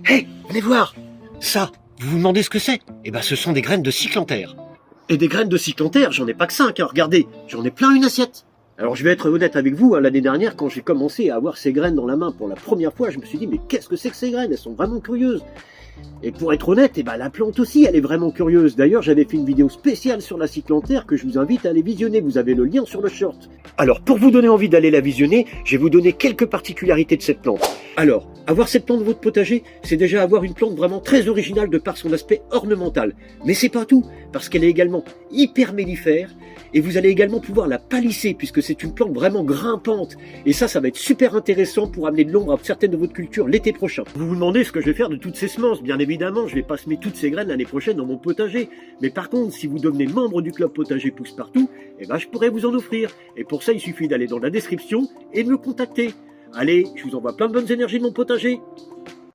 Hé, venez voir. Ça, vous vous demandez ce que c'est? Eh ben, ce sont des graines de cyclanthère. Et des graines de cyclanthère, j'en ai pas que 5, hein, regardez. J'en ai plein une assiette. Alors je vais être honnête avec vous, hein, l'année dernière, quand j'ai commencé à avoir ces graines dans la main pour la première fois, je me suis dit, mais qu'est-ce que c'est que ces graines? Elles sont vraiment curieuses. Et pour être honnête, eh ben, la plante aussi, elle est vraiment curieuse. D'ailleurs, j'avais fait une vidéo spéciale sur la cyclanthère que je vous invite à aller visionner. Vous avez le lien sur le short. Alors, pour vous donner envie d'aller la visionner, je vais vous donner quelques particularités de cette plante. Alors, avoir cette plante dans votre potager, c'est déjà avoir une plante vraiment très originale de par son aspect ornemental. Mais c'est pas tout, parce qu'elle est également hyper mellifère, et vous allez également pouvoir la palisser, puisque c'est une plante vraiment grimpante. Et ça va être super intéressant pour amener de l'ombre à certaines de votre culture l'été prochain. Vous vous demandez ce que je vais faire de toutes ces semences. Bien évidemment, je vais pas semer toutes ces graines l'année prochaine dans mon potager. Mais par contre, si vous devenez membre du club potager pousse partout, eh ben, je pourrais vous en offrir. Et pour ça, il suffit d'aller dans la description et de me contacter. Allez, je vous envoie plein de bonnes énergies de mon potager.